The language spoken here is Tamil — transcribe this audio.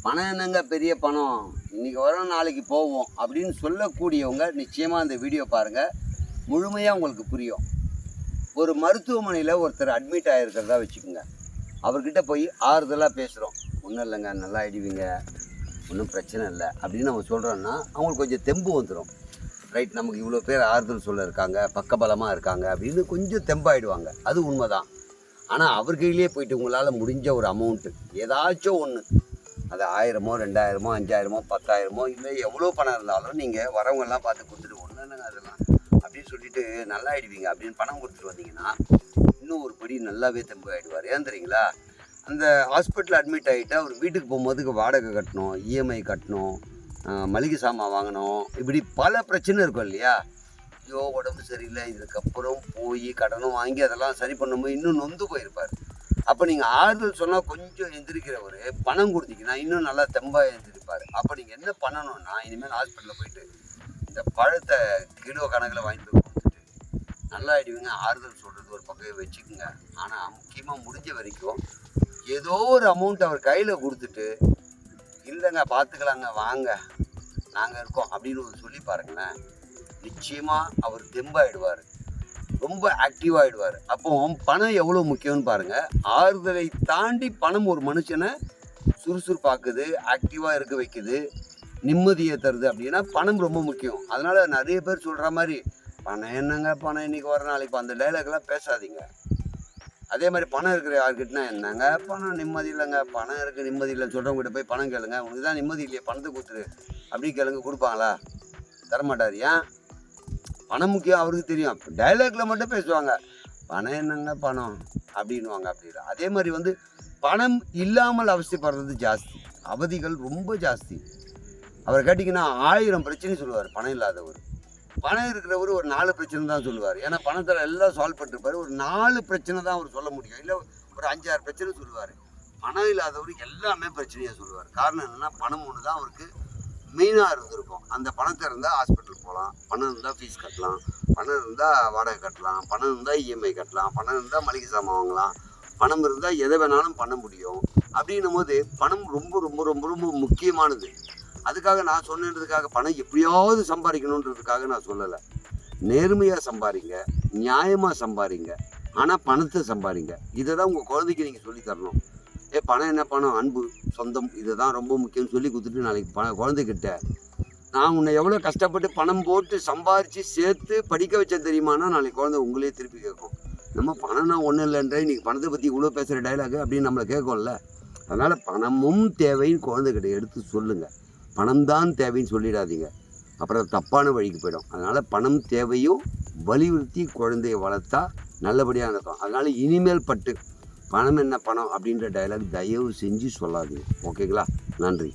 பணம் என்னங்க பெரிய பணம், இன்றைக்கி வரோம் நாளைக்கு போவோம் அப்படின்னு சொல்லக்கூடியவங்க நிச்சயமாக அந்த வீடியோ பாருங்கள், முழுமையாக உங்களுக்கு புரியும். ஒரு மருத்துவமனையில் ஒருத்தர் அட்மிட் ஆகிருக்கிறதா வச்சுக்கோங்க. அவர்கிட்ட போய் ஆறுதலாக பேசுகிறோம். ஒன்றும் இல்லைங்க, நல்லா ஆகிடுவீங்க, ஒன்றும் பிரச்சனை இல்லை அப்படின்னு நம்ம சொல்கிறோன்னா அவங்களுக்கு கொஞ்சம் தெம்பு வந்துடும். ரைட், நமக்கு இவ்வளோ பேர் ஆறுதல் சொல்ல இருக்காங்க, பக்கபலமாக இருக்காங்க அப்படின்னு கொஞ்சம் தெம்பாயிடுவாங்க. அது உண்மை தான். ஆனால் அவர் கையிலே போயிட்டு உங்களால் முடிஞ்ச ஒரு அமௌண்ட்டு ஏதாச்சும் ஒன்று, அது 1000மோ 2000மோ 5000மோ 10,000மோ இல்லை எவ்வளோ பணம் இருந்தாலும் நீங்கள் வரவங்கெல்லாம் பார்த்து கொடுத்துட்டு ஒன்றும் இல்லைங்க அதெல்லாம் அப்படின்னு சொல்லிட்டு நல்லா ஆகிடுவீங்க அப்படின்னு பணம் கொடுத்துட்டு வந்தீங்கன்னா இன்னும் ஒரு படி நல்லாவே தெம்பு ஆகிடுவார். ஏன் தெரியுங்களா? அந்த ஹாஸ்பிட்டல் அட்மிட் ஆகிட்டு அவர் வீட்டுக்கு போகும்போதுக்கு வாடகை கட்டணும், இஎம்ஐ கட்டணும், மளிகை சாமான் வாங்கணும், இப்படி பல பிரச்சனை இருக்கும் இல்லையா? ஐயோ உடம்பு சரியில்லை, இதுக்கப்புறம் போய் கடனும் வாங்கி அதெல்லாம் சரி பண்ணும்போது இன்னும் நொந்து போயிருப்பார். அப்போ நீங்கள் ஆறுதல் சொன்னால் கொஞ்சம் எந்திரிக்கிறவர் பணம் கொடுத்தீங்கன்னா இன்னும் நல்லா தெம்பாக எழுந்திருப்பார். அப்போ நீங்கள் என்ன பண்ணணும்னா, இனிமேல் ஹாஸ்பிட்டலில் போயிட்டு இந்த பழத்தை கிலோ கணக்கில் வாங்கிட்டு போய் கொடுத்துட்டு நல்லா ஆகிடுவீங்க ஆறுதல் சொல்கிறது ஒரு பக்கம் வச்சுக்கோங்க. ஆனால் முக்கியமாக முடிஞ்ச வரைக்கும் ஏதோ ஒரு அமௌண்ட் அவர் கையில் கொடுத்துட்டு, இல்லைங்க பார்த்துக்கலாங்க வாங்க நாங்கள் இருக்கோம் அப்படின்னு சொல்லி பாருங்களேன், நிச்சயமாக அவர் தெம்பாயிடுவார், ரொம்ப ஆக்டிவாகிடுவார். அப்போ பணம் எவ்வளோ முக்கியம்னு பாருங்கள். ஆறுதலை தாண்டி பணம் ஒரு மனுஷனை சுறுசுறுப்பாக்குது, ஆக்டிவாக இருக்க வைக்குது, நிம்மதியை தருது. அப்படின்னா பணம் ரொம்ப முக்கியம். அதனால் நிறைய பேர் சொல்கிற மாதிரி பணம் என்னங்க, பணம் இன்றைக்கி வர நாளைக்கு அந்த டைலாக்லாம் பேசாதீங்க. அதே மாதிரி பணம் இருக்கிற யார்கிட்டனா என்னங்க பணம் நிம்மதி இல்லைங்க, பணம் இருக்குது நிம்மதி இல்லைன்னு சொல்கிறவங்ககிட்ட போய் பணம் கேளுங்க, உனக்கு தான் நிம்மதி இல்லையா பணத்தை கொடுத்துரு அப்படி கேளுங்க, கொடுப்பாங்களா? தரமாட்டார். ஏன்? பணம் முக்கியம் அவருக்கு தெரியும். டைலாக்ல மட்டும் பேசுவாங்க, பணம் என்னங்க பணம் அப்படின்வாங்க. அப்படி இல்லை. அதே மாதிரி பணம் இல்லாமல் அவசியப்படுறது ஜாஸ்தி, அவதிகள் ரொம்ப ஜாஸ்தி. அவரை கேட்டிங்கன்னா 1000 பிரச்சனை சொல்லுவார் பணம் இல்லாதவர். பணம் இருக்கிறவர் ஒரு 4 பிரச்சனை தான் சொல்லுவார். ஏன்னா பணத்தில் எல்லாம் சால்வ் பண்ணிருப்பார். ஒரு 4 பிரச்சனை தான் அவர் சொல்ல முடியும், இல்லை ஒரு 5-6 பிரச்சனை சொல்லுவார். பணம் இல்லாதவர் எல்லாமே பிரச்சனையாக சொல்லுவார். காரணம் என்னென்னா, பணம் ஒன்று தான் அவருக்கு மெயினாக இருந்திருக்கும். அந்த பணத்தை இருந்தால் ஹாஸ்பிட்டல் போகலாம், பணம் இருந்தால் ஃபீஸ் கட்டலாம், பணம் இருந்தால் வாடகை கட்டலாம், பணம் இருந்தால் இஎம்ஐ கட்டலாம், பணம் இருந்தால் மளிகை சாமான் வாங்கலாம், பணம் இருந்தால் எதை வேணாலும் பண்ண முடியும். அப்படின்னும் போது பணம் ரொம்ப ரொம்ப ரொம்ப ரொம்ப முக்கியமானது. அதுக்காக நான் சொன்னதுக்காக பணம் எப்படியாவது சம்பாதிக்கணுன்றதுக்காக நான் சொல்லலை. நேர்மையாக சம்பாதிங்க, நியாயமாக சம்பாதிங்க, ஆனால் பணத்தை சம்பாதிங்க. இதை தான் உங்கள் குழந்தைக்கு நீங்கள் சொல்லி தரணும். பணம் என்ன, பணம் அன்பு, சொந்தம், இதை தான் ரொம்ப முக்கியம்னு சொல்லி கொடுத்துட்டு நாளைக்கு குழந்தைகிட்ட நான் உன்னை எவ்வளோ கஷ்டப்பட்டு பணம் போட்டு சம்பாரித்து சேர்த்து படிக்க வச்சேன் தெரியுமானா நாளைக்கு குழந்தை உங்களே திருப்பி கேட்கும். நம்ம பணம்னா ஒன்றும் இல்லைன்ற இன்றைக்கி பணத்தை பற்றி இவ்வளோ பேசுகிற டைலாக் அப்படின்னு நம்மளை கேட்கும்ல. அதனால் பணமும் தேவைன்னு குழந்தைகிட்ட எடுத்து சொல்லுங்கள். பணம்தான் தேவைன்னு சொல்லிடாதீங்க, அப்புறம் தப்பான வழிக்கு போயிடும். அதனால் பணம் தேவையும் வலியுறுத்தி குழந்தைய வளர்த்தா நல்லபடியாக நடக்கும். அதனால் இனிமேல் பணம் என்ன பணம் அப்படின்ற டைலாக் தயவு செஞ்சு சொல்லாதீங்க. ஓகேங்களா? நன்றி.